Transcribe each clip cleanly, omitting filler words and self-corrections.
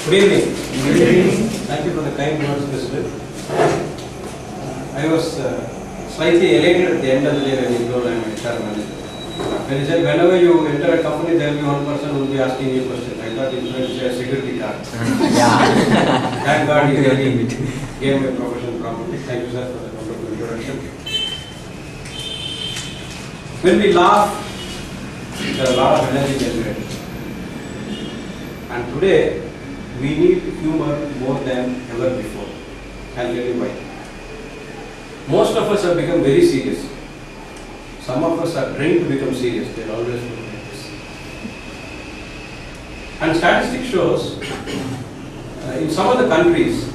Good evening. Good evening. Thank you for the kind words, President. I was slightly elated at the end of the day when you told I am HR manager. When you said whenever you enter a company, there will be one person who will be asking you questions. I thought it was going to say a security guard. Thank God he really gave my profession properly. Thank you, sir, for the wonderful introduction. When we laugh, there is a lot of energy generated. And today, we need humor more than ever before. I'll tell you why. Most of us have become very serious. Some of us are trained to become serious. They're always looking like this. And statistics shows, in some of the countries,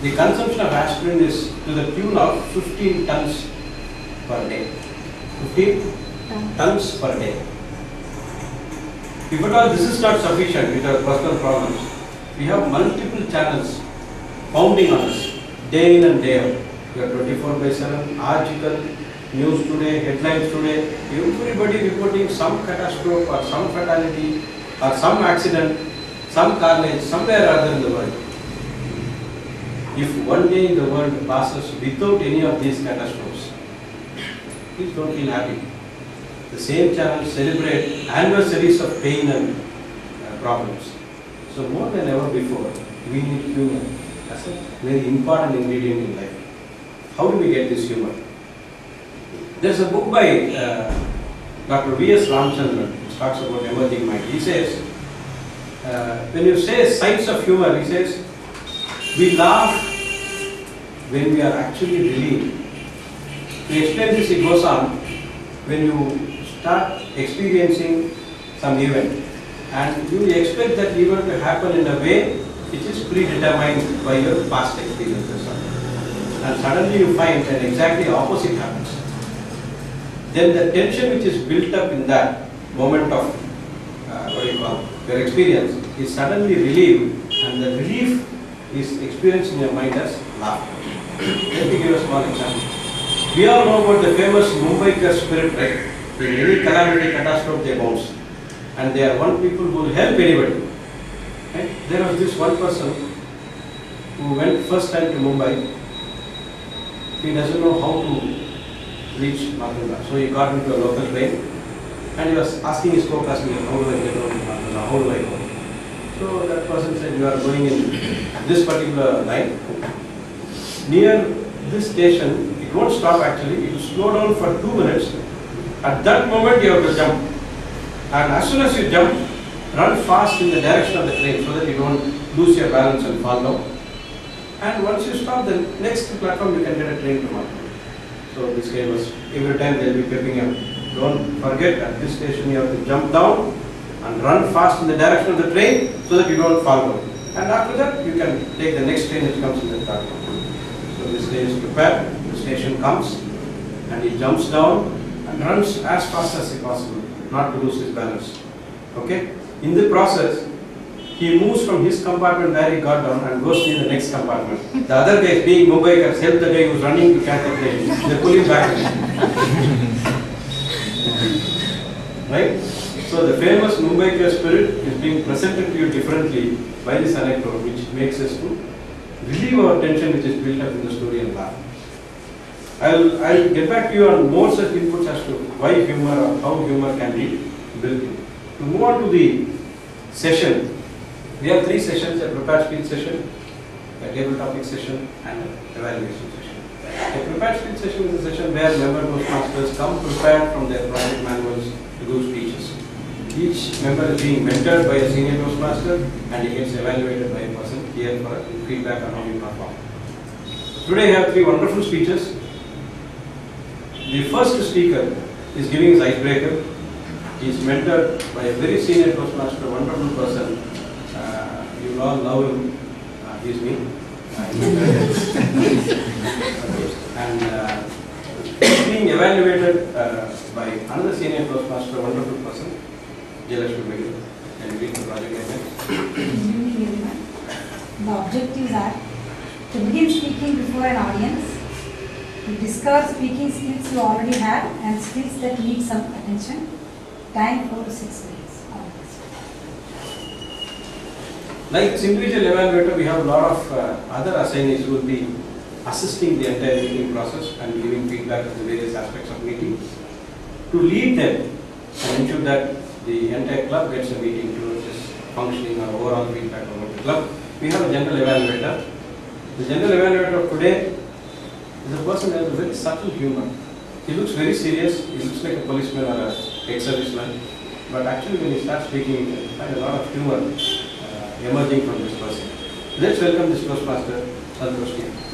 the consumption of aspirin is to the tune of 15 tons per day. 15 tons per day. If at all this is not sufficient with our personal problems, we have multiple channels pounding on us, day in and day out. We have 24/7, article, news today, headlines today, everybody reporting some catastrophe or some fatality or some accident, some carnage, somewhere or other in the world. If one day the world passes without any of these catastrophes, please don't feel happy. The same channels celebrate anniversaries of pain and problems. So more than ever before, we need humor. That's a very important ingredient in life. How do we get this humor? There's a book by Dr. V.S. Ramchandran, which talks about emerging mind. He says, when you say signs of humor, he says, we laugh when we are actually relieved. To explain this, he goes on, when you start experiencing some event and you expect that event to happen in a way which is predetermined by your past experiences, and suddenly you find that exactly opposite happens, then the tension which is built up in that moment of your experience is suddenly relieved, and the relief is experienced in your mind as laughter. Let me give a small example. We all know about the famous Mumbai spirit, right? In any calamity, catastrophe, they bounce. And they are one people who will help anybody. Right? There was this one person who went first time to Mumbai. He doesn't know how to reach Mathura. So he got into a local train and he was asking his co-passenger, how do I get over to Mathura? How do I go? So that person said, you are going in this particular line. Near this station, it won't stop actually, it will slow down for 2 minutes. At that moment you have to jump. And as soon as you jump, run fast in the direction of the train so that you don't lose your balance and fall down. And once you stop, the next platform you can get a train to Mathura. So this guy was, every time they will be pepping up. Don't forget, at this station you have to jump down and run fast in the direction of the train so that you don't fall down. And after that, you can take the next train which comes in the platform. So this guy is prepared, the station comes and he jumps down and runs as fast as possible, not to lose his balance. Okay? In the process, he moves from his compartment where he got down and goes to the next compartment. The other guy, being Mumbai, has helped the guy who is running to catch the train. They pull him back. Right? So the famous Mumbai spirit is being presented to you differently by this anecdote, which makes us to relieve our tension which is built up in the story and laugh. I'll get back to you on more such inputs as to why humor or how humor can be built in. To move on to the session, we have 3 sessions: a prepared speech session, a table topic session, and an evaluation session. A prepared speech session is a session where member Toastmasters come prepared from their project manuals to do speeches. Each member is being mentored by a senior Toastmaster and he gets evaluated by a person here for feedback on how you perform. Today I have 3 wonderful speeches. The first speaker is giving his icebreaker. He is mentored by a very senior Toastmaster, wonderful person. You all love him. He is me. And being evaluated by another senior Toastmaster, wonderful person, Jalashmi. Can you read the project again? Good evening, everyone. The objectives are to begin speaking before an audience, to discover speaking skills you already have and skills that need some attention. Time 4 to 6 minutes. Like this individual evaluator, we have a lot of other assignees who will be assisting the entire meeting process and giving feedback on the various aspects of meeting to lead them and ensure that the entire club gets a meeting towards its functioning or overall feedback about the club. We have a general evaluator. The general evaluator of today is a person who has a very subtle humor. He looks very serious, he looks like a policeman or a ex-serviceman, but actually when he starts speaking, you find a lot of humor emerging from this person. Let's welcome this Toastmaster, Santosh.